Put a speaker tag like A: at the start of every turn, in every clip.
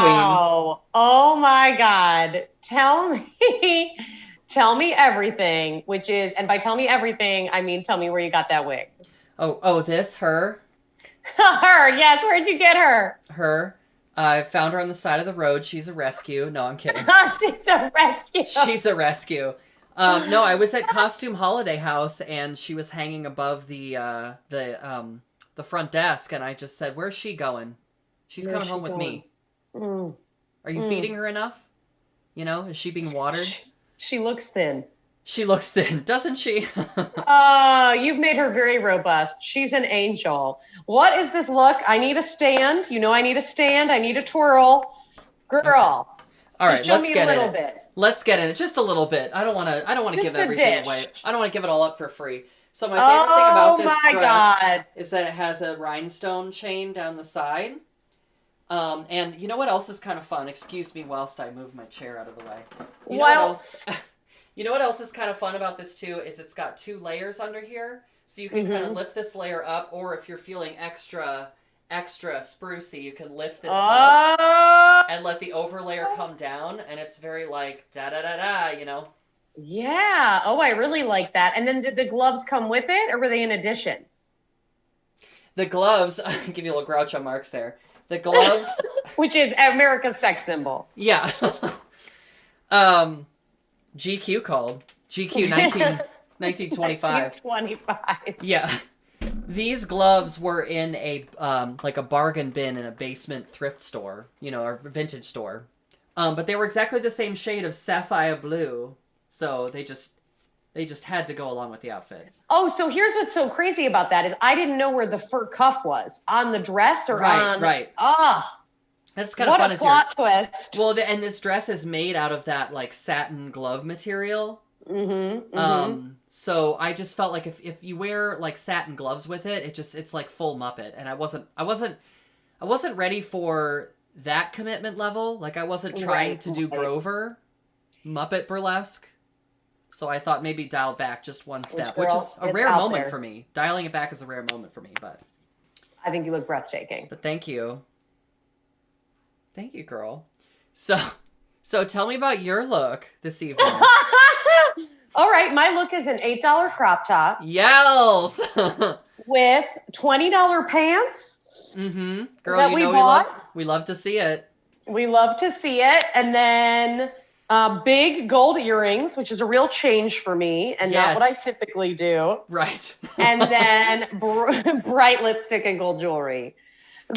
A: queen.
B: Oh my God. Tell me everything, which is, and by tell me everything, I mean, tell me where you got that wig.
A: Her.
B: Her, yes, where'd you get her?
A: Her. I found her on the side of the road. She's a rescue. No, I'm kidding.
B: She's a rescue.
A: She's a rescue. No, I was at Costume Holiday House, and she was hanging above the front desk, and I just said, "Where's she going? She's coming home with me."
B: Mm.
A: Are you feeding her enough? You know, is she being watered?
B: She looks thin.
A: She looks thin, doesn't she?
B: You've made her very robust. She's an angel. What is this look? I need a stand. You know I need a stand. I need a twirl. Girl. Okay.
A: All right, let's get in it.
B: Bit.
A: Let's get in it. Just a little bit. I don't want to give everything away. I don't want to give it all up for free. So my favorite thing about this dress is that it has a rhinestone chain down the side. And you know what else is kind of fun? Excuse me whilst I move my chair out of the way. You know what else? You know what else is kind of fun about this too is it's got 2 layers under here. So you can kind of lift this layer up, or if you're feeling extra sprucey, you can lift this up and let the overlayer come down, and it's very like da-da-da-da, you know?
B: Yeah. Oh, I really like that. And then did the gloves come with it, or were they in addition?
A: The gloves, I'll give you a little Groucho Marx there. The gloves.
B: Which is America's sex symbol.
A: Yeah. GQ called. GQ 1925.
B: 1925.
A: Yeah. These gloves were in a like a bargain bin in a basement thrift store, you know, or vintage store. But they were exactly the same shade of sapphire blue. So they just had to go along with the outfit.
B: Oh, so here's what's so crazy about that is I didn't know where the fur cuff was. On the dress or on...
A: Right. That's kind
B: of
A: fun.
B: What a plot twist.
A: Well, and this dress is made out of that like satin glove material. So I just felt like if you wear like satin gloves with it, it's like full Muppet. And I wasn't ready for that commitment level. Like I wasn't trying to do Grover Muppet burlesque. So I thought maybe dial back just one step, which is a rare moment for me. Dialing it back is a rare moment for me, but
B: I think you look breathtaking.
A: But thank you. Thank you, girl. So tell me about your look this evening.
B: All right, my look is an $8 crop top.
A: Yells!
B: With $20 pants.
A: Mm-hmm. Girl, you know we love to see it.
B: We love to see it. And then big gold earrings, which is a real change for me and not what I typically do.
A: Right.
B: And then bright lipstick and gold jewelry.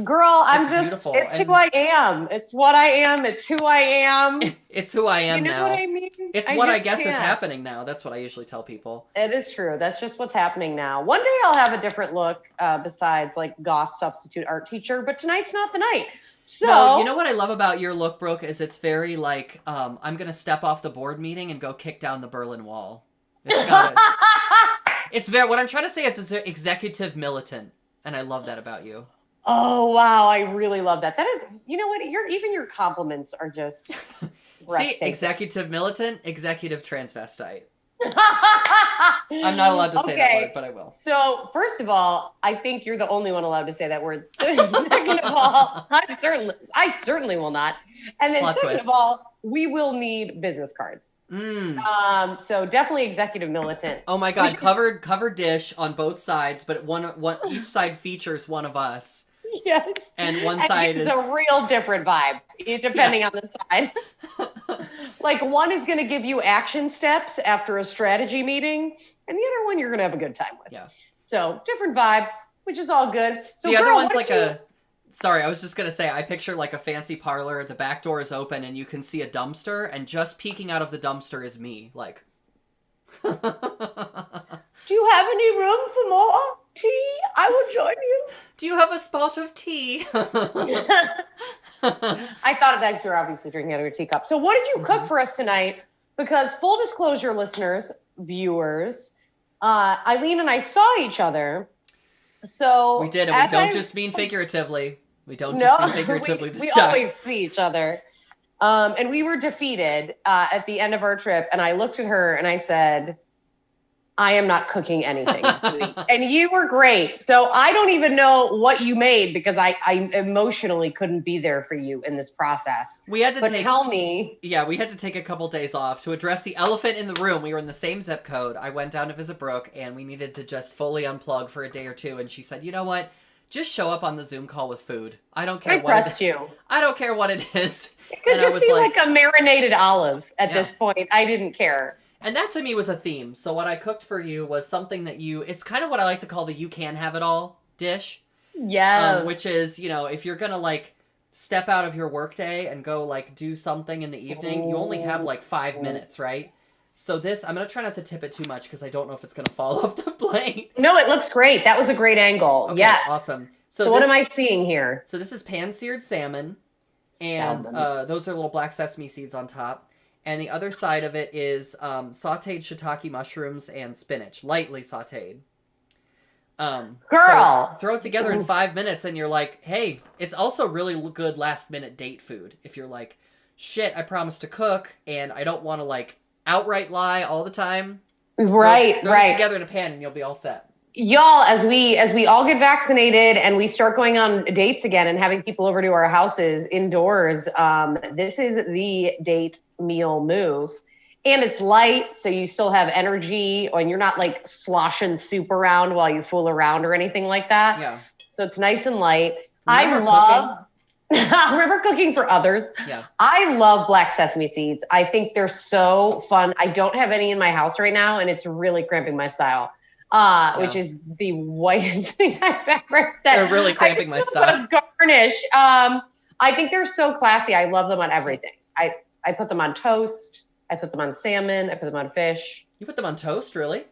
B: Girl, beautiful. It's who I am. It's what I am. It's who I am.
A: It's who I am now.
B: You know what I mean?
A: It's what I guess is happening now. That's what I usually tell people.
B: It is true. That's just what's happening now. One day I'll have a different look besides like goth substitute art teacher, but tonight's not the night. So
A: no, you know what I love about your look, Brooke, is it's very like, I'm going to step off the board meeting and go kick down the Berlin Wall. It's very, what I'm trying to say, it's executive militant. And I love that about you.
B: Oh, wow. I really love that. That is, you know what? Even your compliments are just
A: See, executive militant, executive transvestite. I'm not allowed to say that word, but I will.
B: So, first of all, I think you're the only one allowed to say that word. Second of all, I certainly will not. And then second of all, we will need business cards. So definitely executive militant.
A: Oh my God, covered dish on both sides, but each side features one of us.
B: Yes.
A: And one side is
B: a real different vibe, depending on the side. Like one is going to give you action steps after a strategy meeting, and the other one you're going to have a good time with.
A: Yeah.
B: So different vibes, which is all good. So
A: the other one's like Sorry, I was just going to say, I picture like a fancy parlor, the back door is open, and you can see a dumpster, and just peeking out of the dumpster is me, like...
B: Do you have any room for more tea? I will join you.
A: Do you have a spot of tea?
B: I thought of that because you're obviously drinking out of your teacup. So what did you cook for us tonight? Because full disclosure, listeners, viewers, Eileen and I saw each other. So
A: we did, and we don't just mean figuratively. We don't just mean figuratively this time.
B: We always see each other. And we were defeated at the end of our trip, and I looked at her and I said, I am not cooking anything this week. And you were great. So I don't even know what you made because I emotionally couldn't be there for you in this process.
A: We had to
B: tell me.
A: Yeah, we had to take a couple days off to address the elephant in the room. We were in the same zip code. I went down to visit Brooke, and we needed to just fully unplug for a day or two. And she said, you know what? Just show up on the Zoom call with food. I don't care what it is. I don't care what it is.
B: It could just be like a marinated olive at this point. I didn't care.
A: And that to me was a theme. So what I cooked for you was something that it's kind of what I like to call the you can have it all dish.
B: Yes.
A: Which is, if you're going to like step out of your workday and go like do something in the evening, you only have like 5 minutes, right? So I'm going to try not to tip it too much because I don't know if it's going to fall off the plate.
B: No, it looks great. That was a great angle.
A: Okay,
B: yes.
A: Awesome.
B: So what am I seeing here?
A: So this is pan-seared salmon. And those are little black sesame seeds on top. And the other side of it is sauteed shiitake mushrooms and spinach, lightly sauteed.
B: Girl!
A: So throw it together in 5 minutes and you're like, hey, it's also really good last-minute date food. If you're like, shit, I promised to cook and I don't want to like outright lie all the time.
B: Right,
A: throw it together in a pan and you'll be all set.
B: Y'all, as we all get vaccinated and we start going on dates again and having people over to our houses indoors, this is the date meal move. And it's light, so you still have energy, and you're not like sloshing soup around while you fool around or anything like that.
A: Yeah.
B: So it's nice and light.
A: Remember
B: cooking for others.
A: Yeah.
B: I love black sesame seeds. I think they're so fun. I don't have any in my house right now, and it's really cramping my style. Which is the whitest thing I've ever said.
A: They're really cramping my style.
B: Garnish. I think they're so classy. I love them on everything. I put them on toast. I put them on salmon. I put them on fish.
A: You put them on toast, really?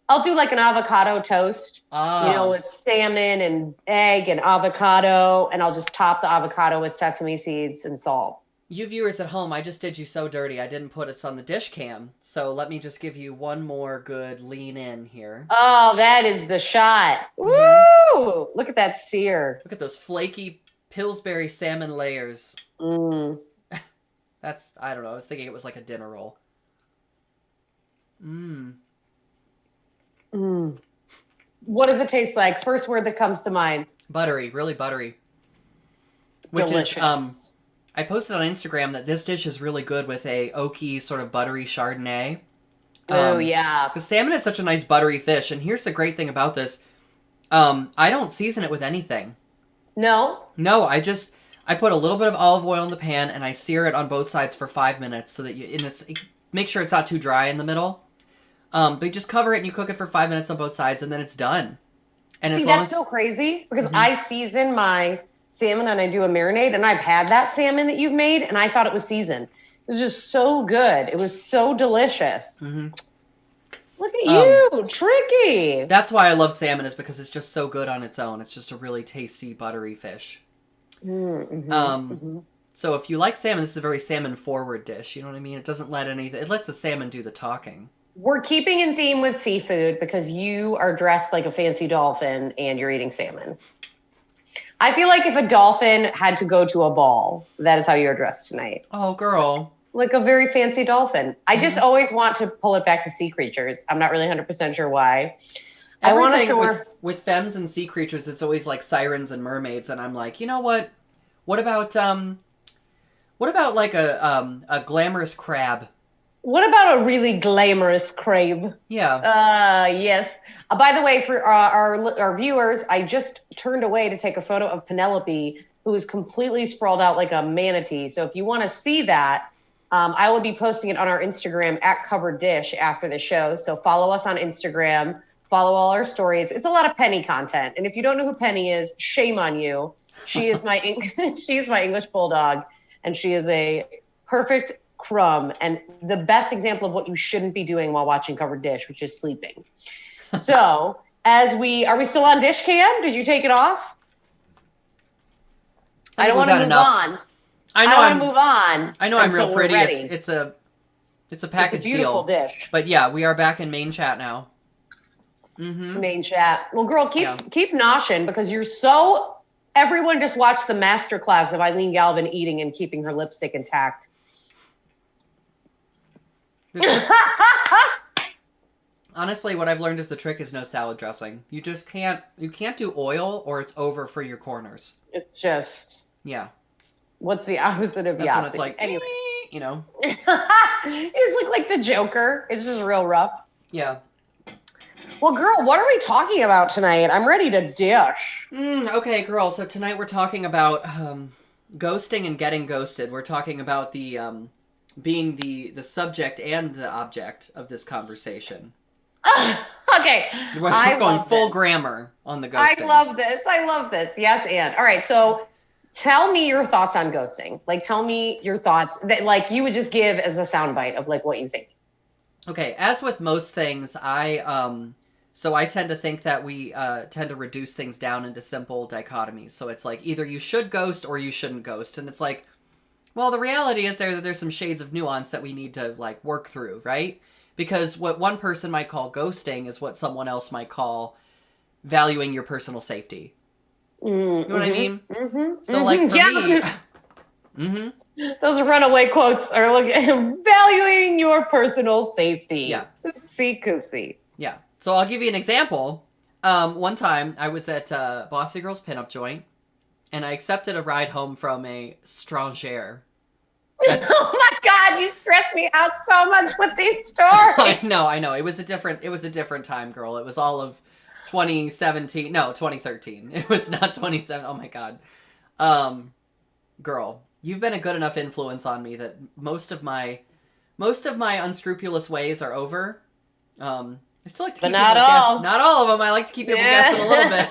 B: I'll do like an avocado toast, with salmon and egg and avocado, and I'll just top the avocado with sesame seeds and salt.
A: You viewers at home, I just did you so dirty. I didn't put it on the dish cam. So let me just give you one more good lean in here.
B: Oh, that is the shot. Mm-hmm. Woo! Look at that sear.
A: Look at those flaky Pillsbury salmon layers. That's, I don't know. I was thinking it was like a dinner roll.
B: What does it taste like? First word that comes to mind.
A: Buttery, really buttery. Which
B: delicious.
A: Is, I posted on Instagram that this dish is really good with a oaky sort of buttery Chardonnay.
B: Oh, yeah.
A: Because salmon is such a nice buttery fish. And here's the great thing about this. I don't season it with anything.
B: No?
A: No, I put a little bit of olive oil in the pan and I sear it on both sides for 5 minutes so that make sure it's not too dry in the middle. But you just cover it and you cook it for 5 minutes on both sides and then it's done. And
B: that's so crazy because I season my salmon and I do a marinade and I've had that salmon that you've made and I thought it was seasoned. It was just so good. It was so delicious. Look at you, tricky.
A: That's why I love salmon is because it's just so good on its own. It's just a really tasty, buttery fish. So if you like salmon, this is a very salmon-forward dish. You know what I mean? It doesn't it lets the salmon do the talking.
B: We're keeping in theme with seafood because you are dressed like a fancy dolphin and you're eating salmon. I feel like if a dolphin had to go to a ball, that is how you're dressed tonight.
A: Oh, girl.
B: Like a very fancy dolphin. I just always want to pull it back to sea creatures. I'm not really 100% sure why.
A: Everything with femmes and sea creatures, it's always like sirens and mermaids, and I'm like, you know what? What about like a glamorous crab?
B: What about a really glamorous crab?
A: Yeah.
B: Yes. By the way, for our viewers, I just turned away to take a photo of Penelope, who is completely sprawled out like a manatee. So if you want to see that, I will be posting it on our Instagram at Covered Dish after the show. So follow us on Instagram. Follow all our stories. It's a lot of Penny content. And if you don't know who Penny is, shame on you. She is my English bulldog, and she is a perfect crumb and the best example of what you shouldn't be doing while watching Covered Dish, which is sleeping. So, are we still on dish cam? Did you take it off? I don't want to move on.
A: I know I'm real pretty.
B: Ready.
A: It's a package deal.
B: Beautiful dish.
A: But yeah, we are back in main chat now.
B: Main chat. Well, girl, keep noshing because you're so. Everyone just watched the masterclass of Eileen Galvin eating and keeping her lipstick intact.
A: Honestly, what I've learned is the trick is no salad dressing. You can't do oil or it's over for your corners.
B: It's just...
A: Yeah.
B: What's the opposite of Yahtzee?
A: That's when it's like,
B: anyway.
A: You know.
B: You just look like the Joker. It's just real rough.
A: Yeah.
B: Well, girl, what are we talking about tonight? I'm ready to dish.
A: Okay, girl. So tonight we're talking about ghosting and getting ghosted. We're talking about the being the subject and the object of this conversation.
B: Okay.
A: We're going full grammar on the ghosting.
B: I love this. Yes, and. All right, so tell me your thoughts on ghosting. Like, tell me your thoughts that, like, you would just give as a soundbite of, like, what you think.
A: Okay, as with most things, I tend to think that we tend to reduce things down into simple dichotomies. So it's like either you should ghost or you shouldn't ghost. And it's like, well, the reality is that there's some shades of nuance that we need to like work through, right? Because what one person might call ghosting is what someone else might call valuing your personal safety. You know what I mean? So like for me...
B: Those runaway quotes are valuing your personal safety.
A: Yeah.
B: Oopsie koopsie.
A: Yeah. So I'll give you an example. One time I was at Bossy Girl's pinup joint, and I accepted a ride home from a stranger.
B: Oh my God, you stress me out so much with these stories.
A: I know. It was a different time, girl. It was all of 2017. No, 2013. It was not 27. Oh my God. Girl, you've been a good enough influence on me that most of my unscrupulous ways are over. I still like to keep people guessing. Not all of them. I like to keep people guessing a little bit.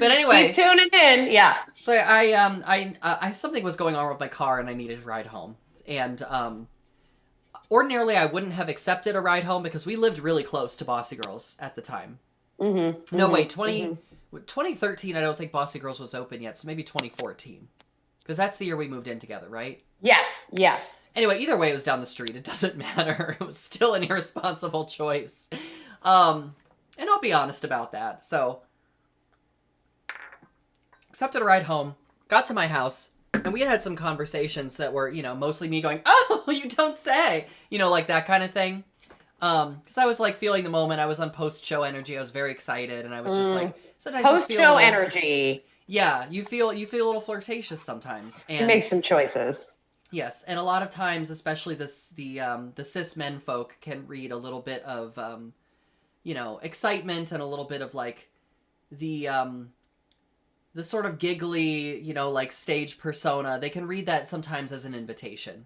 A: But anyway,
B: keep tuning in. Yeah.
A: So I something was going on with my car and I needed a ride home. And ordinarily I wouldn't have accepted a ride home because we lived really close to Bossy Girls at the time. No, wait, 2013. I don't think Bossy Girls was open yet. So maybe 2014, because that's the year we moved in together, right?
B: Yes.
A: Anyway, either way, it was down the street. It doesn't matter. It was still an irresponsible choice. And I'll be honest about that. So, accepted a ride home, got to my house, and we had some conversations that were, mostly me going, oh, you don't say, like that kind of thing. Because I was, like, feeling the moment. I was on post-show energy. I was very excited, and I was just, like, sometimes
B: post-show energy.
A: Yeah, you feel a little flirtatious sometimes. And
B: make some choices.
A: Yes, and a lot of times, especially the cis men folk can read a little bit of, excitement and a little bit of like the sort of giggly, like stage persona. They can read that sometimes as an invitation.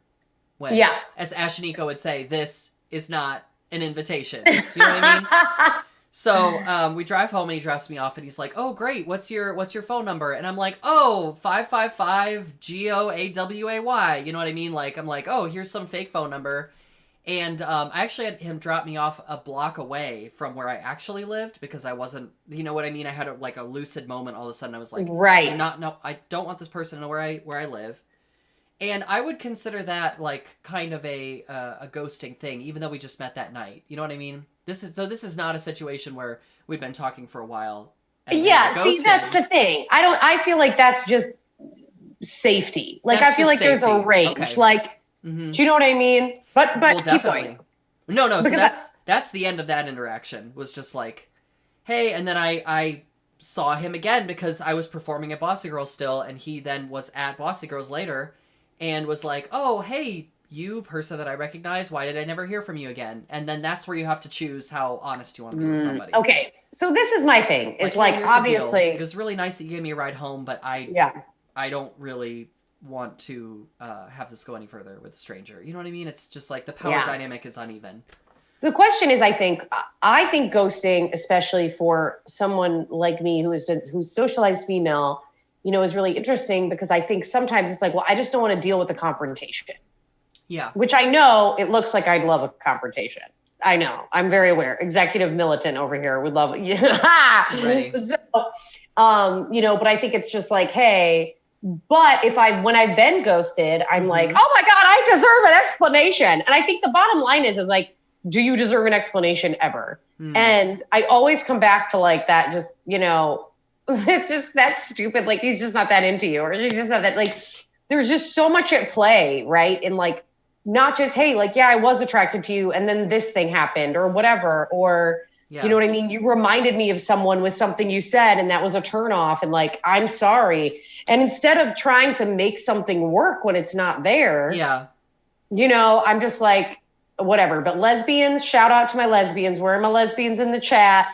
A: When, as Ashaniko would say, this is not an invitation. You know what I mean? So we drive home and he drops me off and he's like, "Oh, great! What's your phone number?" And I'm like, "Oh, 555 GOAWAY." You know what I mean? Like I'm like, "Oh, here's some fake phone number," and I actually had him drop me off a block away from where I actually lived because I wasn't, you know what I mean? I had a lucid moment. All of a sudden, I was like,
B: "Right,
A: I don't want this person to know where I live." And I would consider that like kind of a ghosting thing, even though we just met that night. You know what I mean? This is not a situation where we've been talking for a while.
B: Yeah, see, that's the thing. I feel like that's just safety. Like I feel like safety. There's a range. Okay. Like, do you know what I mean? But well, keep going.
A: No. So that's the end of that interaction. Was just like, hey, and then I saw him again because I was performing at Bossy Girls still, and he then was at Bossy Girls later, and was like, oh, hey, you person that I recognize, why did I never hear from you again? And then that's where you have to choose how honest you want to be with somebody. Okay, so this is my thing. It's like obviously it was really nice that you gave me a ride home, but I don't really want to have this go any further with a stranger. You know what I mean? It's just like the power dynamic is uneven. The question is, I think ghosting, especially for someone like me who's socialized female, is really interesting because I think sometimes it's like, well, I just don't want to deal with the confrontation. Yeah. Which I know it looks like I'd love a confrontation. I know. I'm very aware. Executive militant over here would love it. Ready. So, but I think it's just like, hey, but when I've been ghosted, I'm like, oh my God, I deserve an explanation. And I think the bottom line is like, do you deserve an explanation ever? And I always come back to like that, just, it's just that stupid. Like, he's just not that into you, or he's just not that, like, there's just so much at play, right? In like
B: not just, hey, like, yeah, I was attracted to you and then this thing happened or whatever, or you know what I mean? You reminded me of someone with something you said and that was a turnoff and like, I'm sorry. And instead of trying to make something work when it's not there, you know, I'm just like, whatever. But lesbians, shout out to my lesbians. Where are my lesbians in the chat?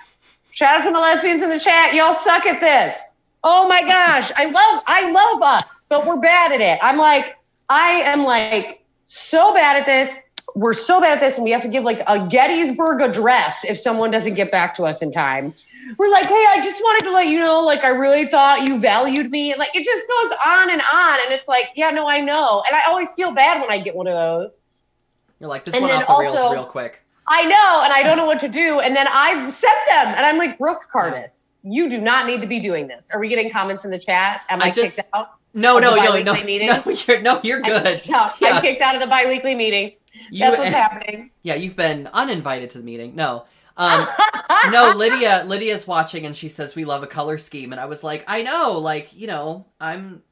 B: Shout out to my lesbians in the chat. Y'all suck at this. Oh my gosh. I love us, but we're bad at it. I am like so bad at this. We're so bad at this, and we have to give like a Gettysburg address if someone doesn't get back to us in time. We're like, hey, I just wanted to let you know, like, I really thought you valued me. And like, it just goes on. And it's like, yeah, no, I know. And I always feel bad when I get one of those.
A: You're like, this went off the rails real quick.
B: I know, and I don't know what to do. And then I've sent them, and I'm like, Brooke Cardis, you do not need to be doing this. Are we getting comments in the chat? Am I kicked out?
A: No, you're good.
B: I'm kicked out of the bi-weekly meetings. That's what's happening.
A: Yeah, you've been uninvited to the meeting. No. No, Lydia's watching and she says we love a color scheme. And I was like, I know, like, you know, I'm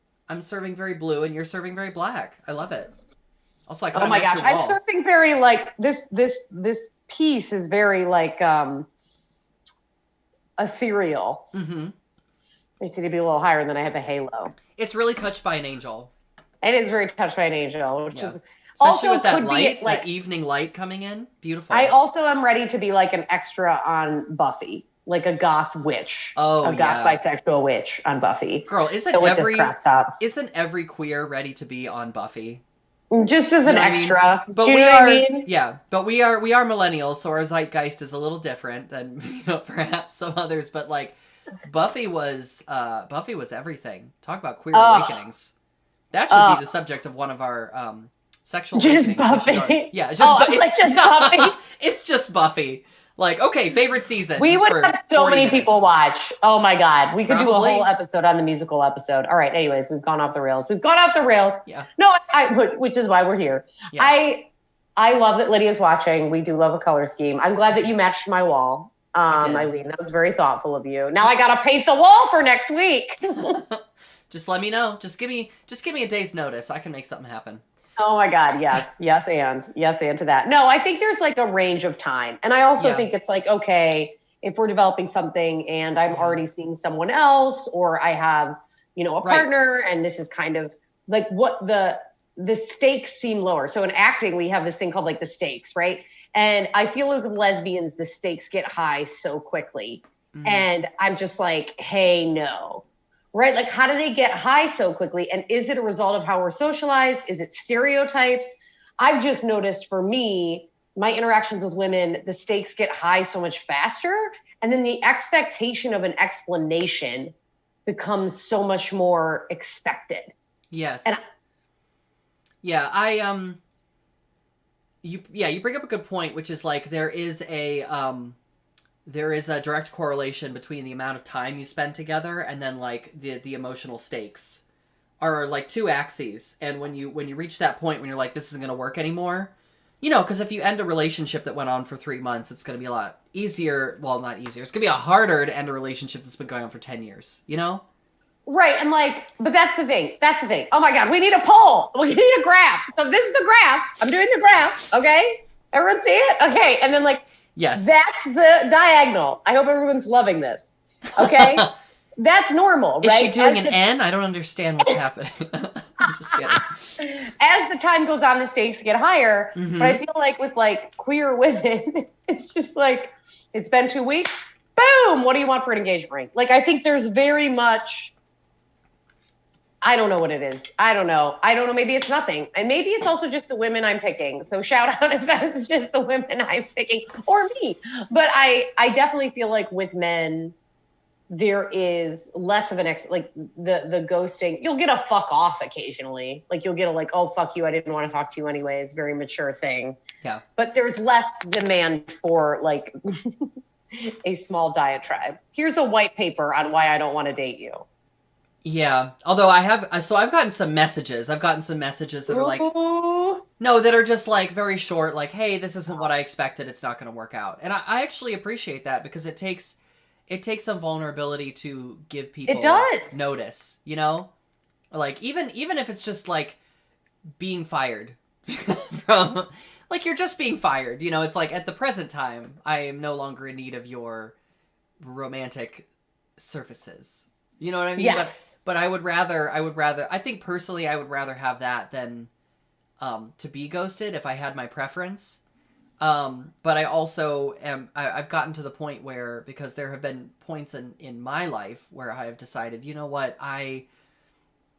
A: serving very blue and you're serving very black. I love it. Also, I
B: oh my gosh, I'm serving very like this piece is very like ethereal. Mm-hmm. I just need to be a little higher, and then I have a halo.
A: It's really touched by an angel.
B: It is very touched by an angel, which is
A: especially also with that light, like, that evening light coming in. Beautiful.
B: I also am ready to be like an extra on Buffy, like a goth witch. A goth bisexual witch on Buffy.
A: Girl, isn't every queer ready to be on Buffy?
B: Just as an extra.
A: I mean? But
B: do you know what I mean?
A: Yeah, but we are millennials, so our zeitgeist is a little different than, you know, perhaps some others. But like, Buffy was everything. Talk about queer awakenings. That should be the subject of one of our sexual
B: just Buffy.
A: Yeah, just
B: just Buffy.
A: It's just Buffy. Like, okay, favorite season.
B: We would have so many
A: minutes.
B: people watch. Oh my God. We could do a whole episode on the musical episode. All right. Anyways, we've gone off the rails. Yeah. No, which is why we're here. Yeah. I love that Lydia's watching. We do love a color scheme. I'm glad that you matched my wall. Eileen, that was very thoughtful of you. Now I got to paint the wall for next week.
A: Just let me know. Just give me a day's notice. I can make something happen.
B: Oh my God. Yes, and to that. No, I think there's like a range of time. And I also think it's like, okay, if we're developing something and I'm already seeing someone else, or I have, you know, a partner, and this is kind of like what the stakes seem lower. So in acting, we have this thing called like the stakes, right? And I feel like with lesbians, the stakes get high so quickly. Mm-hmm. And I'm just like, hey, no. Right? Like, how do they get high so quickly? And is it a result of how we're socialized? Is it stereotypes? I've just noticed for me, my interactions with women, the stakes get high so much faster. And then the expectation of an explanation becomes so much more expected.
A: Yes. You bring up a good point, which is like there is a direct correlation between the amount of time you spend together and then like the emotional stakes are like two axes. And when you reach that point when you're like, this isn't going to work anymore, you know, because if you end a relationship that went on for 3 months, it's going to be a lot easier. Well, not easier. It's going to be a harder to end a relationship that's been going on for 10 years, you know?
B: Right. And like, but that's the thing. Oh my God, we need a poll. We need a graph. So this is the graph. I'm doing the graph. Okay. Everyone see it? Okay. And then like,
A: yes,
B: that's the diagonal. I hope everyone's loving this. Okay. That's normal, right?
A: Is she doing an N? I don't understand what's happening. I'm just kidding.
B: As the time goes on, the stakes get higher. Mm-hmm. But I feel like with like queer women, it's just like, it's been 2 weeks. Boom. What do you want for an engagement ring? Like, I think there's very much, I don't know what it is. I don't know. Maybe it's nothing. And maybe it's also just the women I'm picking. So shout out if that's just the women I'm picking or me. But I definitely feel like with men, there is less of an like the ghosting. You'll get a fuck off occasionally. Like you'll get a like, oh, fuck you. I didn't want to talk to you anyways. Very mature thing.
A: Yeah.
B: But there's less demand for like a small diatribe. Here's a white paper on why I don't want to date you.
A: Yeah, although I've gotten some messages. I've gotten some messages that are like, no, that are just like very short, like, hey, this isn't what I expected. It's not going to work out. And I actually appreciate that because it takes some vulnerability to give people notice, you know? Like, even if it's just like being fired, From, like, you're just being fired. You know, it's like, at the present time, I am no longer in need of your romantic services. You know what I mean?
B: Yes.
A: But I would rather, I think personally, I would rather have that than to be ghosted if I had my preference. But I also I've gotten to the point where, because there have been points in my life where I have decided, you know what,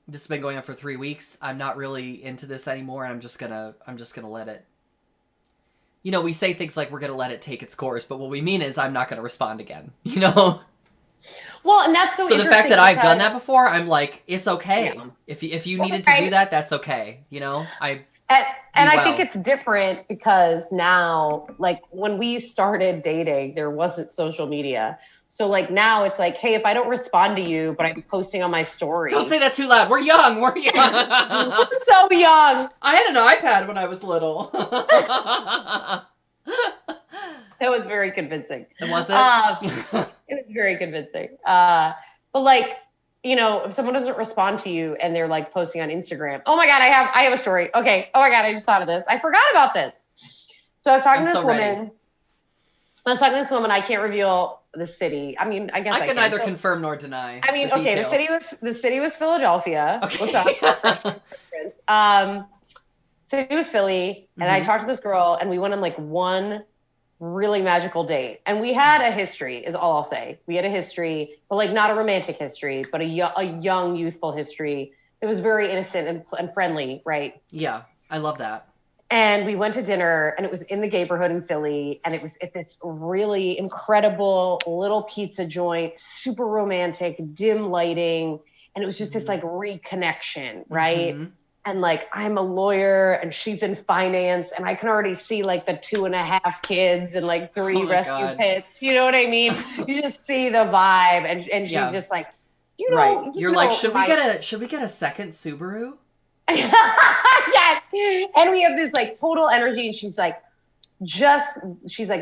A: this has been going on for 3 weeks. I'm not really into this anymore, and I'm just gonna let it. You know, we say things like we're gonna let it take its course, but what we mean is I'm not gonna respond again. You know.
B: Well, and that's so
A: the fact that I've done that before, I'm like, it's okay. Yeah. If you needed to do that, that's okay. You know, I
B: think it's different because now, like, when we started dating, there wasn't social media. So, like, now it's like, hey, if I don't respond to you, but I'm posting on my story.
A: Don't say that too loud. We're young. We're young.
B: We're so young.
A: I had an iPad when I was little.
B: That was very convincing.
A: Was it?
B: It was very convincing. But, like, you know, if someone doesn't respond to you and they're, like, posting on Instagram, oh my God, I have a story. Okay. Oh my God, I just thought of this. I forgot about this. So I was talking to this woman. I can't reveal the city. I mean, I guess I
A: can neither confirm nor deny.
B: I mean, okay, the city was Philadelphia. Okay. What's up? City was Philly, and I talked to this girl, and we went on, like, one really magical date. And we had a history, is all I'll say. We had a history, but, like, not a romantic history, but a young, youthful history. It was very innocent and friendly, right?
A: Yeah, I love that.
B: And we went to dinner, and it was in the neighborhood in Philly, and it was at this really incredible little pizza joint, super romantic, dim lighting, and it was just this, like, reconnection, right? Mm-hmm. And, like, I'm a lawyer and she's in finance, and I can already see, like, the 2.5 kids and, like, 3 rescue pits. You know what I mean? You just see the vibe, and she's just like, you know,
A: right. You're like, should we get a second Subaru?
B: Yes. And we have this, like, total energy, and she's like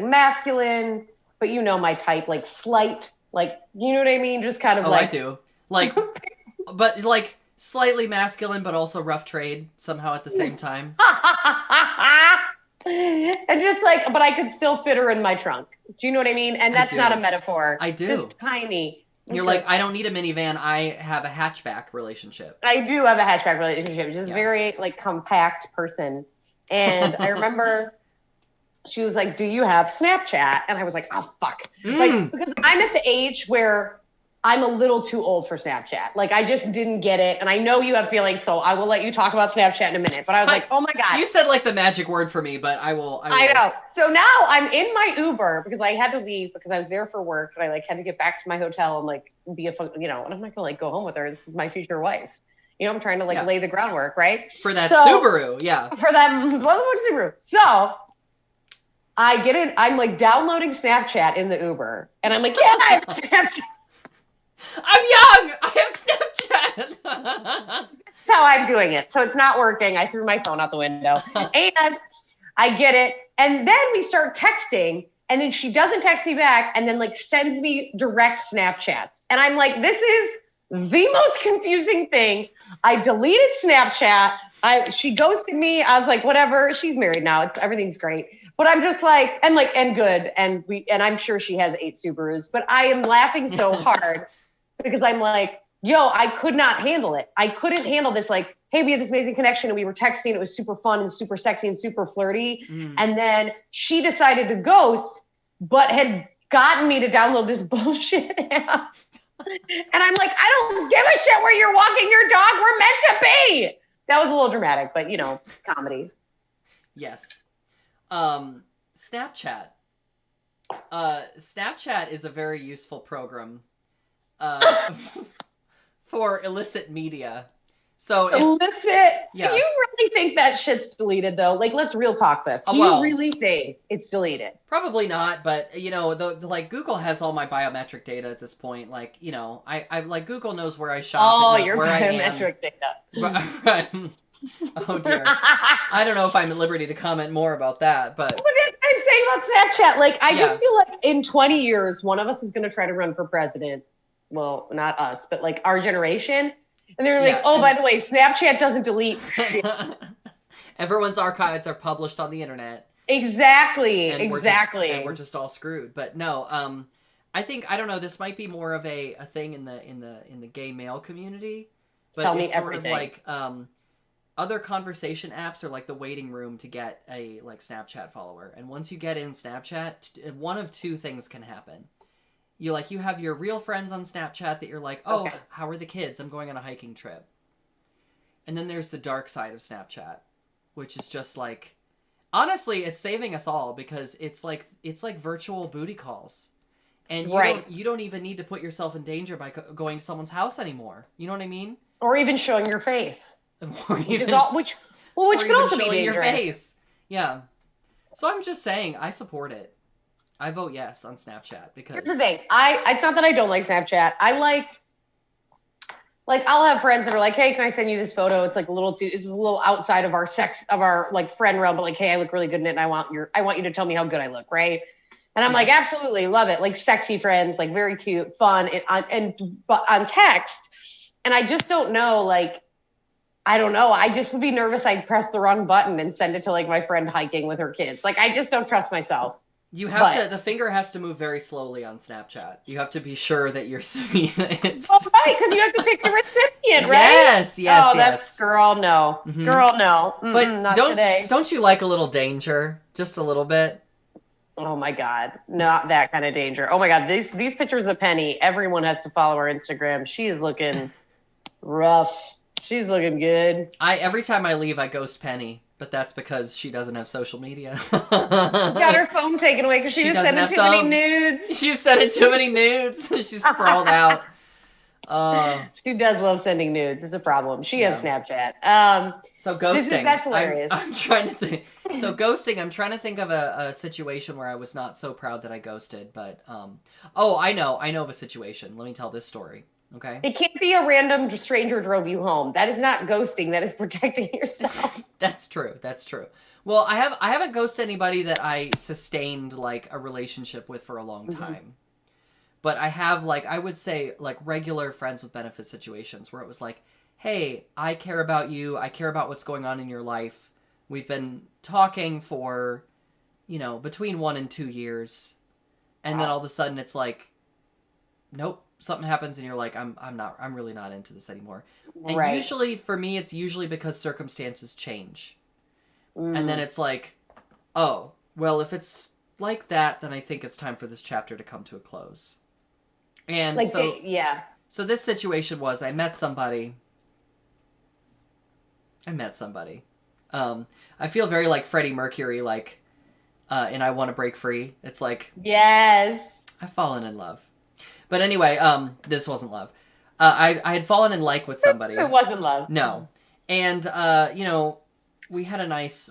B: masculine, but you know my type, like, slight, like, you know what I mean? Just kind of like.
A: I do. Like, but, like, slightly masculine, but also rough trade somehow at the same time.
B: And just like, but I could still fit her in my trunk. Do you know what I mean? And that's not a metaphor.
A: I do.
B: Just tiny.
A: You're like, I don't need a minivan. I have a hatchback relationship.
B: I do have a hatchback relationship. Just very, like, compact person. And I remember she was like, do you have Snapchat? And I was like, oh, fuck. Like, because I'm at the age where I'm a little too old for Snapchat. Like, I just didn't get it. And I know you have feelings, so I will let you talk about Snapchat in a minute. But I was like, oh my God.
A: You said, like, the magic word for me, but I will.
B: I know. So now I'm in my Uber because I had to leave because I was there for work. And I, like, had to get back to my hotel and, like, and I'm not going to, like, go home with her. This is my future wife. You know, I'm trying to, like, lay the groundwork, right?
A: For that Subaru, yeah.
B: For that Subaru. So I get in. I'm, like, downloading Snapchat in the Uber. And I'm like, yeah, I have Snapchat.
A: I'm young. I have Snapchat.
B: That's how I'm doing it. So it's not working. I threw my phone out the window. And I get it. And then we start texting. And then she doesn't text me back. And then, like, sends me direct Snapchats. And I'm like, this is the most confusing thing. I deleted Snapchat. She ghosted me. I was like, whatever. She's married now. Everything's great. But I'm just like, and good. And I'm sure she has 8 Subarus. But I am laughing so hard. Because I'm like, yo, I could not handle it. I couldn't handle this. Like, hey, we had this amazing connection and we were texting. It was super fun and super sexy and super flirty. And then she decided to ghost, but had gotten me to download this bullshit app. And I'm like, I don't give a shit where you're walking your dog. We're meant to be. That was a little dramatic, but, you know, comedy.
A: Yes. Snapchat. Snapchat is a very useful program. For illicit media. So
B: illicit? Yeah. Do you really think that shit's deleted though? Like, let's real talk this. Do you really think it's deleted?
A: Probably not, but you know, the like Google has all my biometric data at this point. Like, you know, I like Google knows where I shop.
B: Oh, your biometric data.
A: Right. Oh dear. I don't know if I'm at liberty to comment more about that, but
B: what is I'm saying about Snapchat? Like, I just feel like in 20 years, one of us is going to try to run for president. Well, not us, but, like, our generation. And they're like, by the way, Snapchat doesn't delete shit.
A: Everyone's archives are published on the internet.
B: Exactly.
A: And we're just all screwed. But no, I think, I don't know, this might be more of a thing in the gay male community. But
B: Tell me
A: it's sort
B: everything.
A: of like other conversation apps are like the waiting room to get a like Snapchat follower. And once you get in Snapchat, one of two things can happen. You have your real friends on Snapchat that you're like, oh, okay, how are the kids? I'm going on a hiking trip. And then there's the dark side of Snapchat, which is just like, honestly, it's saving us all because it's like virtual booty calls. And you don't even need to put yourself in danger by going to someone's house anymore. You know what I mean?
B: Or even showing your face. Which could also be dangerous. Your face.
A: Yeah. So I'm just saying, I support it. I vote yes on Snapchat because...
B: Here's the thing. It's not that I don't like Snapchat. I like, I'll have friends that are like, hey, can I send you this photo? It's like it's a little outside of our like friend realm, but like, hey, I look really good in it and I want you to tell me how good I look, right? And I'm like, absolutely, love it. Like sexy friends, like very cute, fun, but on text. And I just don't know, like, I don't know. I just would be nervous I'd press the wrong button and send it to like my friend hiking with her kids. Like, I just don't trust myself.
A: The finger has to move very slowly on Snapchat. You have to be sure that you're seeing it.
B: Right, because you have to pick the recipient, right?
A: Yes.
B: Oh, that's girl, no. Mm-hmm. Girl, no.
A: But
B: not today.
A: Don't you like a little danger? Just a little bit?
B: Oh my God, not that kind of danger. Oh my God, these pictures of Penny, everyone has to follow her Instagram. She is looking rough. She's looking good.
A: Every time I leave, I ghost Penny. But that's because she doesn't have social media.
B: Got her phone taken away because she was sending too many nudes.
A: She was sending too many nudes. She's sprawled out.
B: She does love sending nudes. It's a problem. She has Snapchat.
A: So ghosting.
B: That's hilarious.
A: I'm trying to think. So ghosting, I'm trying to think of a situation where I was not so proud that I ghosted. But, I know of a situation. Let me tell this story. Okay.
B: It can't be a random stranger drove you home. That is not ghosting. That is protecting yourself.
A: That's true. Well, I haven't ghosted anybody that I sustained like a relationship with for a long time. Mm-hmm. But I have I would say regular friends with benefit situations where it was like, hey, I care about you. I care about what's going on in your life. We've been talking for, between 1 and 2 years. And then all of a sudden it's like, nope. Something happens and you're like, I'm really not into this anymore. And usually for me, it's usually because circumstances change. And then it's like, oh, well, if it's like that, then I think it's time for this chapter to come to a close. And so this situation was, I met somebody. I feel very like Freddie Mercury, and I Want to Break Free. It's like,
B: yes,
A: I've fallen in love. But anyway, this wasn't love. I had fallen in like with somebody.
B: It wasn't love.
A: No. And, we had a nice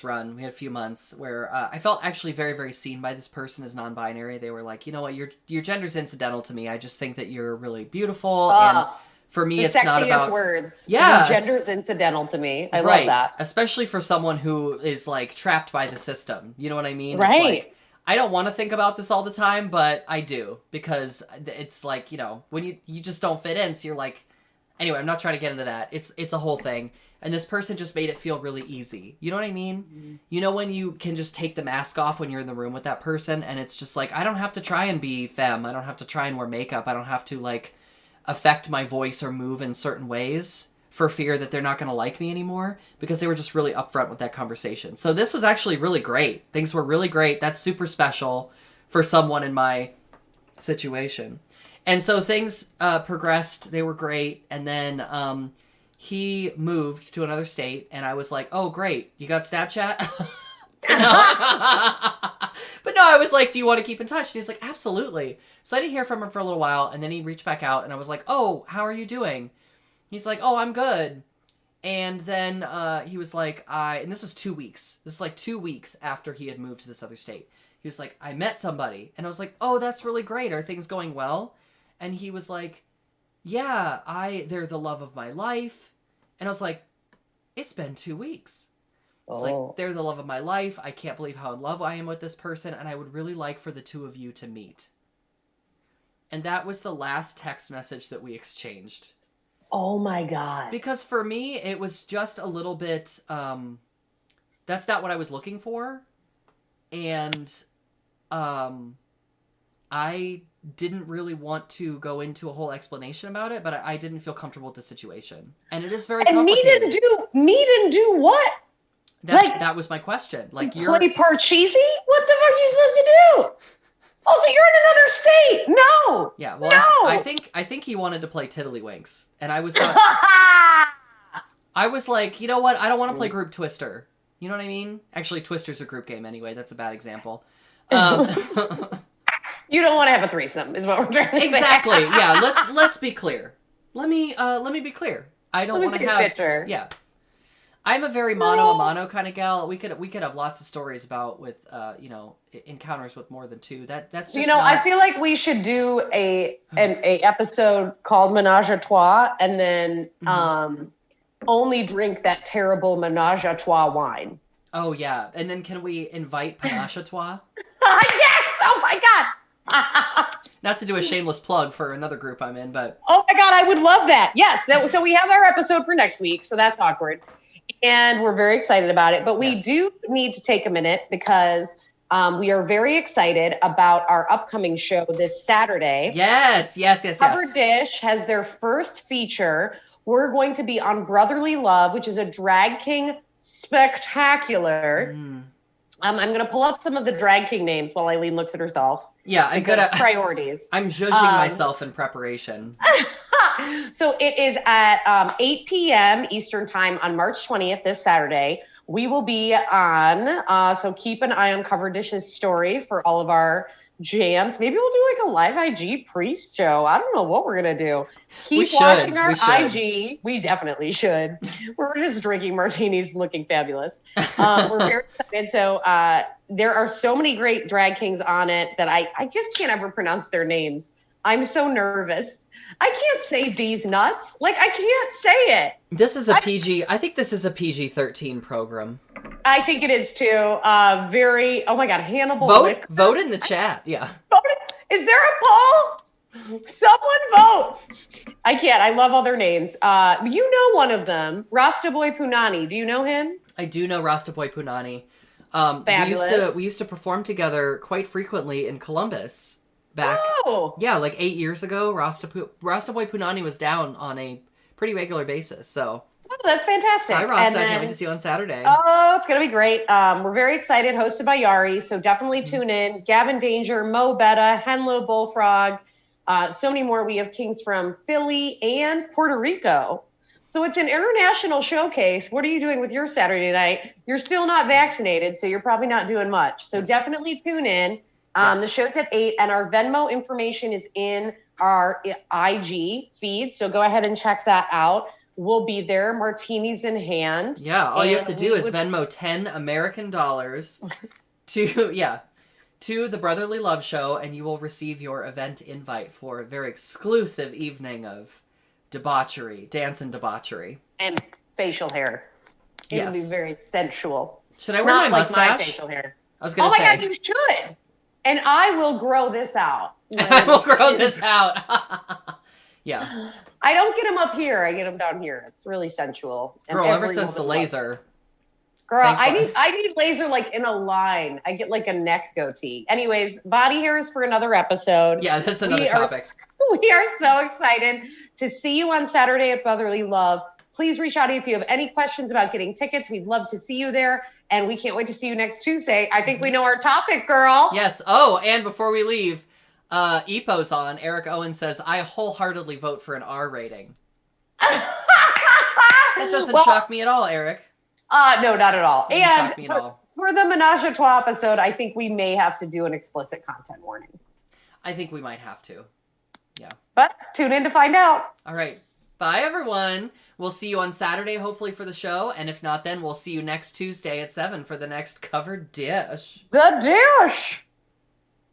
A: run. We had a few months where I felt actually very, very seen by this person as non-binary. They were like, you know what, your gender's incidental to me. I just think that you're really beautiful. And for me, it's not about...
B: words.
A: Yeah.
B: Your gender's incidental to me. I love that.
A: Especially for someone who is, trapped by the system. You know what I mean?
B: Right.
A: It's I don't want to think about this all the time, but I do. Because it's when you just don't fit in, so you're like... Anyway, I'm not trying to get into that. It's a whole thing. And this person just made it feel really easy. You know what I mean? Mm-hmm. You know when you can just take the mask off when you're in the room with that person, and it's just I don't have to try and be femme. I don't have to try and wear makeup. I don't have to, affect my voice or move in certain ways for fear that they're not going to like me anymore, because they were just really upfront with that conversation. So this was actually really great. Things were really great. That's super special for someone in my situation. And so things progressed. They were great. And then he moved to another state, and I was like, oh, great. You got Snapchat? But no, I was like, do you want to keep in touch? And he's like, absolutely. So I didn't hear from him for a little while, and then he reached back out, and I was like, oh, how are you doing? He's like, oh, I'm good. And then he was like, and this was 2 weeks. This is 2 weeks after he had moved to this other state. He was like, I met somebody. And I was like, oh, that's really great. Are things going well? And he was like, yeah, they're the love of my life. And I was like, it's been 2 weeks. It's they're the love of my life. I can't believe how in love I am with this person. And I would really like for the two of you to meet. And that was the last text message that we exchanged.
B: Oh my God.
A: Because for me, it was just a little bit, That's not what I was looking for. And I didn't really want to go into a whole explanation about it, but I didn't feel comfortable with the situation. And it is very complicated.
B: Meet and do what?
A: That was my question. Like,
B: play Parcheesi? What the fuck are you supposed to do? Also, you're in another state. No.
A: Yeah, well,
B: no.
A: I think he wanted to play Tiddlywinks. And I was like, I was like, you know what? I don't want to play Group Twister. You know what I mean? Actually, Twister's a group game anyway. That's a bad example.
B: You don't want to have a threesome, is what we're trying to say.
A: Exactly. Yeah. Let's be clear. Let me be clear. I don't want to have. Picture. Yeah. I'm a very mano a mano kind of gal. We could have lots of stories about with encounters with more than two. That's just
B: I feel like we should do an episode called Menage a Trois, and then only drink that terrible Menage a Trois wine.
A: Oh yeah, and then can we invite Panache a Trois?
B: Yes! Oh my god!
A: Not to do a shameless plug for another group I'm in, but
B: oh my god, I would love that. Yes, so we have our episode for next week, so that's awkward. And we're very excited about it. But we do need to take a minute because we are very excited about our upcoming show this Saturday.
A: Yes.
B: Cover Dish has their first feature. We're going to be on Brotherly Love, which is a drag king spectacular. I'm going to pull up some of the drag king names while Eileen looks at herself.
A: Yeah, I'm good at
B: priorities.
A: I'm judging myself in preparation.
B: So it is at 8 p.m. Eastern time on March 20th, this Saturday. We will be on, so keep an eye on Cover Dish's story for all of our jams. Maybe we'll do like a live IG pre-show. I don't know what we're going to do. Keep watching our IG. We definitely should. We're just drinking martinis and looking fabulous. We're very excited. So there are so many great drag kings on it that I just can't ever pronounce their names. I'm so nervous. I can't say D's nuts. Like, I can't say it.
A: This is a PG. I think this is a PG-13 program.
B: I think it is too. Oh my God, Hannibal.
A: Vote in the chat. Yeah.
B: Is there a poll? Someone vote. I can't. I love all their names. You know one of them, Rasta Boy Punani. Do you know him? I
A: do know Rasta Boy Punani.
B: Fabulous.
A: We used to perform together quite frequently in Columbus. Back, like 8 years ago, Rasta Boy Punani was down on a pretty regular basis. So,
B: that's fantastic.
A: Hi, Rasta. I can't wait to see you on Saturday.
B: Oh, it's gonna be great. We're very excited. Hosted by Yari, so definitely tune in. Gavin Danger, Mo Betta, Henlo Bullfrog, so many more. We have kings from Philly and Puerto Rico. So it's an international showcase. What are you doing with your Saturday night? You're still not vaccinated, so you're probably not doing much. So definitely tune in. The show's at 8, and our Venmo information is in our IG feed. So go ahead and check that out. We'll be there, martinis in hand.
A: Yeah, all you have to do is Venmo $10 American to the Brotherly Love Show, and you will receive your event invite for a very exclusive evening of debauchery, dance and debauchery.
B: And facial hair. It'll be very sensual.
A: Should I wear my mustache?
B: Not like my facial hair.
A: I was going to say.
B: Oh my God, you should. And I will grow this out.
A: I will grow this out. Yeah.
B: I don't get them up here. I get them down here. It's really sensual.
A: Girl, ever since the laser.
B: Girl, I need laser like in a line. I get like a neck goatee. Anyways, body hair is for another episode.
A: Yeah, that's another topic.
B: We are so excited to see you on Saturday at Brotherly Love. Please reach out if you have any questions about getting tickets. We'd love to see you there. And we can't wait to see you next Tuesday. I think we know our topic, girl.
A: Yes. Oh, and before we leave, EPO's on. Eric Owen says, I wholeheartedly vote for an R rating. That doesn't shock me at all, Eric.
B: No, not at all.
A: Doesn't shock me at all.
B: For the Menage a Trois episode, I think we may have to do an explicit content warning.
A: I think we might have to. Yeah.
B: But tune in to find out.
A: All right. Bye, everyone. We'll see you on Saturday, hopefully, for the show. And if not, then we'll see you next Tuesday at 7 for the next Cover Dish.
B: The Dish!